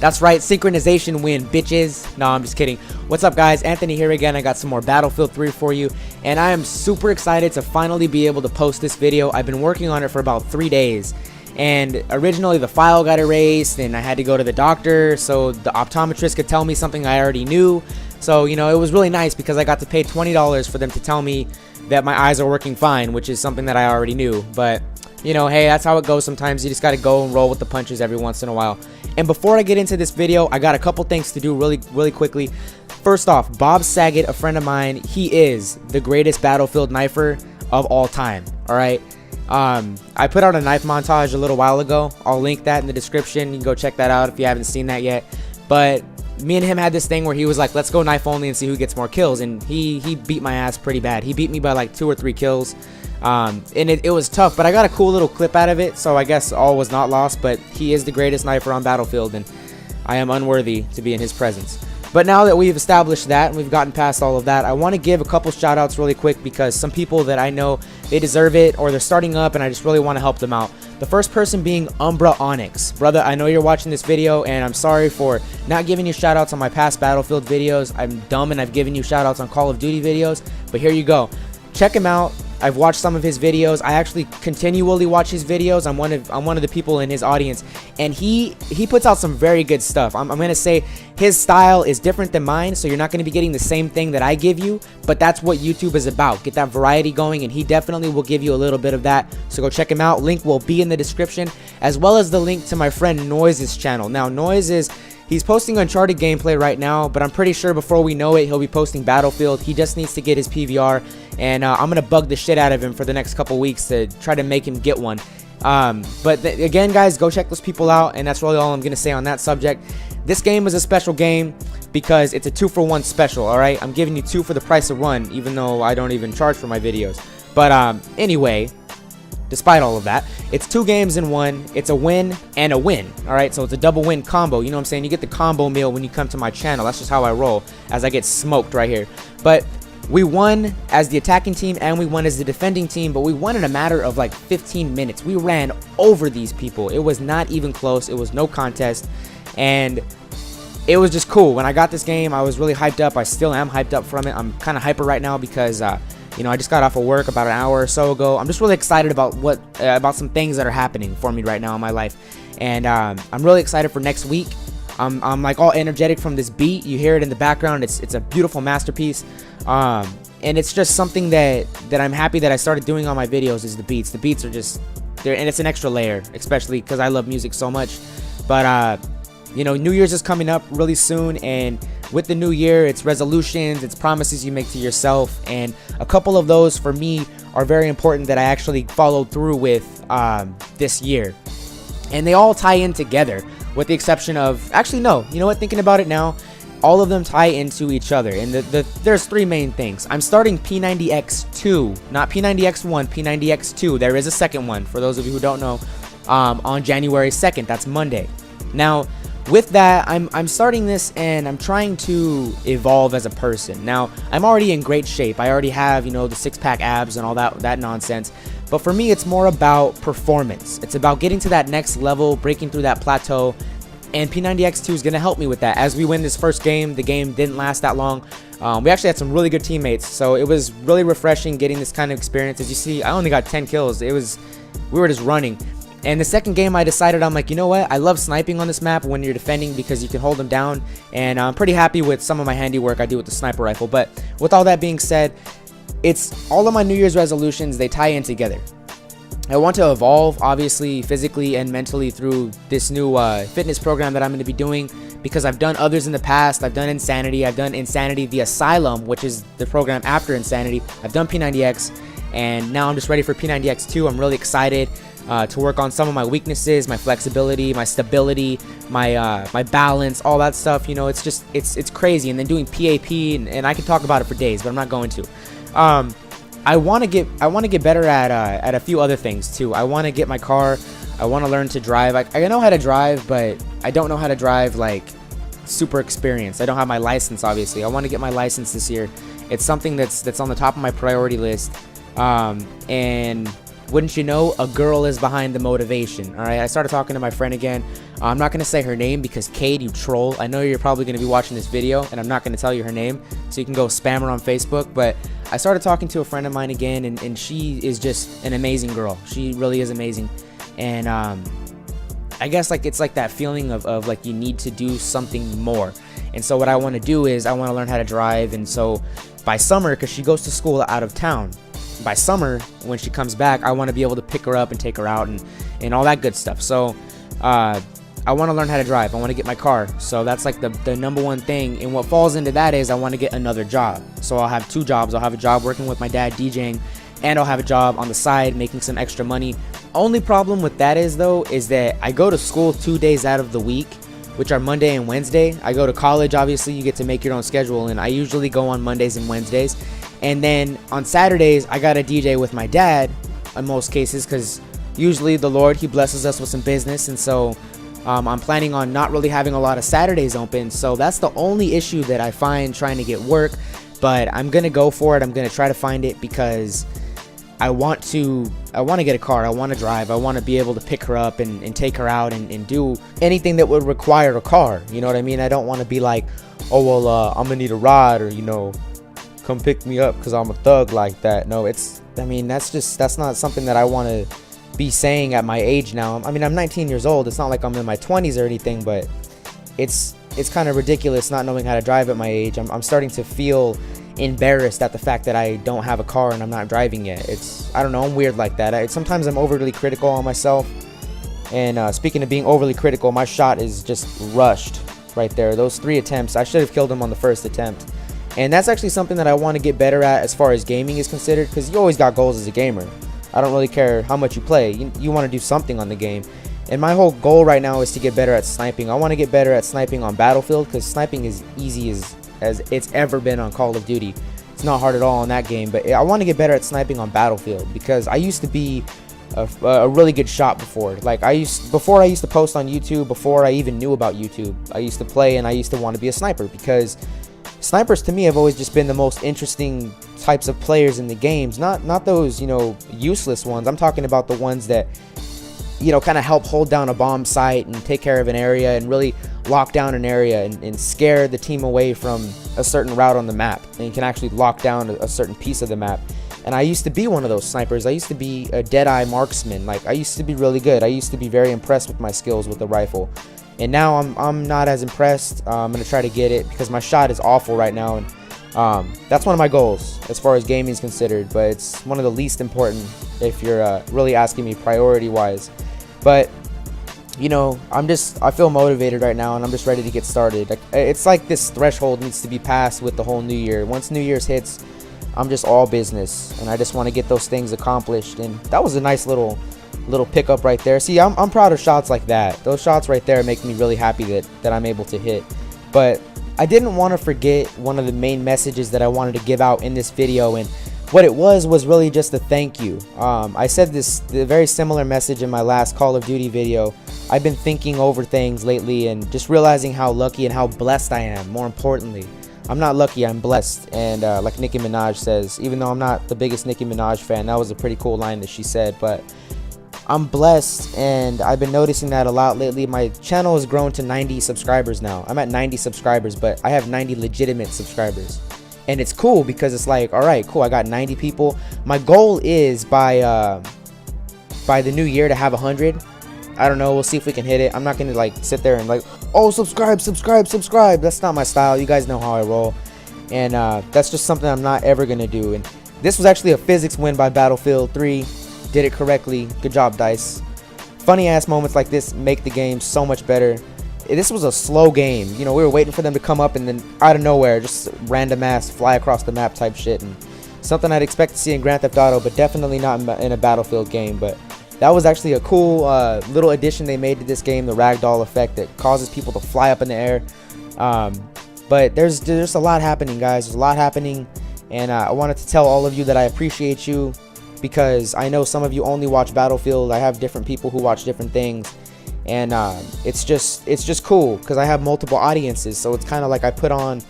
That's right, synchronization win, bitches. No, I'm just kidding. What's up, guys? Anthony here again. I got some more Battlefield 3 for you, and I am super excited to finally be able to post this video. I've been working on it for about 3 days, and originally the file got erased, and I had to go to the doctor so the optometrist could tell me something I already knew. So, you know, it was really nice because I got to pay $20 for them to tell me that my eyes are working fine, which is something that I already knew. But, you know, hey, that's how it goes sometimes. You just got to go and roll with the punches every once in a while. And before I get into this video, I got a couple things to do really quickly. First off, Bob Saget, a friend of mine, he is the greatest Battlefield knifer of all time, all right? I put out a knife montage a little while ago. I'll link that in the description. You can go check that out if you haven't seen that yet. But me and him had this thing where he was like, let's go knife only and see who gets more kills, and he beat my ass pretty bad. He beat me by like 2 or 3 kills, and it was tough, but I got a cool little clip out of it, so I guess all was not lost. But he is the greatest knifer on Battlefield, and I am unworthy to be in his presence. But now that we've established that and we've gotten past all of that, I want to give a couple shout outs really quick, because some people that I know, they deserve it, or they're starting up and I just really want to help them out. The first person being Umbra Onyx. Brother, I know you're watching this video, and I'm sorry for not giving you shout outs on my past Battlefield videos. I'm dumb and I've given you shout outs on Call of Duty videos, but here you go. Check him out. I've watched some of his videos. I actually continually watch his videos. I'm one of the people in his audience, and he puts out some very good stuff. I'm gonna say his style is different than mine, so you're not gonna be getting the same thing that I give you, but that's what YouTube is about. Get that variety going, and he definitely will give you a little bit of that. So go check him out. Link will be in the description, as well as the link to my friend Noise's channel. Now, he's posting Uncharted gameplay right now, but I'm pretty sure before we know it, he'll be posting Battlefield. He just needs to get his PVR, and I'm going to bug the shit out of him for the next couple weeks to try to make him get one. Again, guys, go check those people out, and that's really all I'm going to say on that subject. This game is a special game because it's a 2-for-1 special, alright? I'm giving you 2 for the price of 1, even though I don't even charge for my videos. But anyway, despite all of that, it's 2 games in 1. It's a win and a win, alright? So it's a double win combo, you know what I'm saying? You get the combo meal when you come to my channel. That's just how I roll, as I get smoked right here. But we won as the attacking team and we won as the defending team, but we won in a matter of like 15 minutes. We ran over these people. It was not even close. It was no contest, and it was just cool. When I got this game, I was really hyped up. I still am hyped up from it. I'm kind of hyper right now because you know, I just got off of work about an hour or so ago. I'm just really excited about about some things that are happening for me right now in my life, and I'm really excited for next week. I'm like all energetic from this beat. You hear it in the background. It's a beautiful masterpiece, and it's just something that I'm happy that I started doing on my videos. Is the beats. The beats are just there, and it's an extra layer, especially because I love music so much. But you know, New Year's is coming up really soon, and with the new year, it's resolutions, it's promises you make to yourself, and a couple of those for me are very important that I actually followed through with this year, and they all tie in together, with the exception of, actually no, you know what, thinking about it now, all of them tie into each other, and there's 3 main things. I'm starting P90X2, not P90X1, P90X2. There is a second one, for those of you who don't know, on January 2nd, that's Monday. Now, with that, I'm starting this, and I'm trying to evolve as a person. Now, I'm already in great shape. I already have, you know, the 6-pack abs and all that nonsense. But for me, it's more about performance. It's about getting to that next level, breaking through that plateau, and P90X2 is going to help me with that. As we win this first game, the game didn't last that long. We actually had some really good teammates, so it was really refreshing getting this kind of experience. As you see, I only got 10 kills. We were just running. And the second game, I decided, I'm like, you know what? I love sniping on this map when you're defending because you can hold them down. And I'm pretty happy with some of my handiwork I do with the sniper rifle. But with all that being said, it's all of my New Year's resolutions, they tie in together. I want to evolve, obviously, physically and mentally through this new fitness program that I'm going to be doing, because I've done others in the past. I've done Insanity. I've done Insanity the Asylum, which is the program after Insanity. I've done P90X, and now I'm just ready for P90X2. I'm really excited to work on some of my weaknesses, my flexibility, my stability, my balance, all that stuff. You know, it's just it's crazy. And then doing PAP, and I could talk about it for days, but I'm not going to. I want to get better at a few other things too. I want to get my car. I want to learn to drive. I know how to drive, but I don't know how to drive like super experienced. I don't have my license, obviously. I want to get my license this year. It's something that's on the top of my priority list. And wouldn't you know, a girl is behind the motivation. All right, I started talking to my friend again. I'm not going to say her name because Cade, you troll, I know you're probably going to be watching this video, and I'm not going to tell you her name, so you can go spam her on Facebook. But I started talking to a friend of mine again, and she is just an amazing girl. She really is amazing. And I guess like it's like that feeling of like you need to do something more. And so what I want to do is I want to learn how to drive. And so by summer, because she goes to school out of town, by summer when she comes back, I want to be able to pick her up and take her out and all that good stuff. So I want to learn how to drive. I want to get my car. So that's like the number one thing. And what falls into that is I want to get another job. So I'll have 2 jobs. I'll have a job working with my dad DJing, and I'll have a job on the side making some extra money. Only problem with that is though is that I go to school 2 days out of the week, which are Monday and Wednesday. I go to college, obviously you get to make your own schedule, and I usually go on Mondays and Wednesdays. And then on Saturdays, I got to DJ with my dad in most cases, because usually the Lord, he blesses us with some business. And so I'm planning on not really having a lot of Saturdays open. So that's the only issue that I find trying to get work. But I'm going to go for it. I'm going to try to find it because I want to get a car. I want to drive. I want to be able to pick her up and take her out and do anything that would require a car. You know what I mean? I don't want to be like, oh, well, I'm going to need a ride, or, you know, come pick me up because I'm a thug like that. No, that's not something that I want to be saying at my age now. I mean, I'm 19 years old. It's not like I'm in my 20s or anything, but it's kind of ridiculous not knowing how to drive at my age. I'm starting to feel embarrassed at the fact that I don't have a car and I'm not driving yet. I don't know, I'm weird like that. Sometimes I'm overly critical on myself. And speaking of being overly critical, my shot is just rushed right there. Those 3 attempts, I should have killed him on the first attempt. And that's actually something that I want to get better at as far as gaming is considered, because you always got goals as a gamer. I don't really care how much you play. You want to do something on the game. And my whole goal right now is to get better at sniping. I want to get better at sniping on Battlefield, because sniping is easy as it's ever been on Call of Duty. It's not hard at all in that game, but I want to get better at sniping on Battlefield, because I used to be a really good shot before. Like before I used to post on YouTube, before I even knew about YouTube, I used to play and I used to want to be a sniper, because snipers to me have always just been the most interesting types of players in the games. Not those, you know, useless ones. I'm talking about the ones that, you know, kind of help hold down a bomb site and take care of an area and really lock down an area and scare the team away from a certain route on the map, and you can actually lock down a certain piece of the map. And I used to be one of those snipers. I used to be a dead-eye marksman. Like, I used to be really good. I used to be very impressed with my skills with the rifle. And now I'm not as impressed. I'm going to try to get it because my shot is awful right now. And that's one of my goals as far as gaming is considered. But it's one of the least important if you're really asking me priority-wise. But, you know, I feel motivated right now, and I'm just ready to get started. It's like this threshold needs to be passed with the whole new year. Once New Year's hits, I'm just all business, and I just want to get those things accomplished. And that was a nice little pickup right there. See, I'm proud of shots like that. Those shots right there make me really happy that I'm able to hit. But I didn't want to forget one of the main messages that I wanted to give out in this video, and what it was really just a thank you. I said the very similar message in my last Call of Duty video. I've been thinking over things lately and just realizing how lucky and how blessed I am. More importantly, I'm not lucky, I'm blessed. And like Nicki Minaj says, even though I'm not the biggest Nicki Minaj fan, that was a pretty cool line that she said, but I'm blessed, and I've been noticing that a lot lately. My channel has grown to 90 subscribers now. I'm at 90 subscribers, but I have 90 legitimate subscribers. And it's cool because it's like, all right, cool, I got 90 people. My goal is by the new year to have 100. I don't know, we'll see if we can hit it. I'm not gonna like sit there and like, oh, subscribe. That's not my style. You guys know how I roll. And that's just something I'm not ever gonna do. And this was actually a physics win by Battlefield 3. Did it correctly. Good job, DICE. Funny ass moments like this make the game so much better. This was a slow game. You know, we were waiting for them to come up, and then out of nowhere, just random ass fly across the map type shit. And something I'd expect to see in Grand Theft Auto, but definitely not in a Battlefield game. But that was actually a cool little addition they made to this game, the ragdoll effect that causes people to fly up in the air. But there's a lot happening, guys. There's a lot happening, and I wanted to tell all of you that I appreciate you, because I know some of you only watch Battlefield. I have different people who watch different things, and it's just cool because I have multiple audiences. So it's kind of like I put on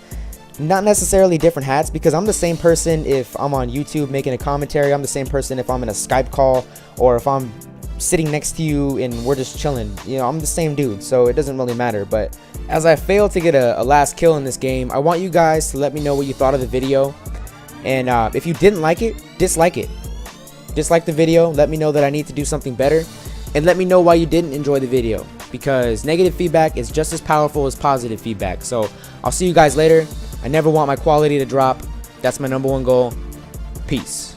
not necessarily different hats, because I'm the same person if I'm on YouTube making a commentary. I'm the same person if I'm in a Skype call, or if I'm sitting next to you and we're just chilling. You know, I'm the same dude, so it doesn't really matter. But as I failed to get a last kill in this game, I want you guys to let me know what you thought of the video. And if you didn't like it, dislike it. Dislike the video, let me know that I need to do something better, and let me know why you didn't enjoy the video, because negative feedback is just as powerful as positive feedback. So I'll see you guys later. I never want my quality to drop. That's my #1 goal. Peace.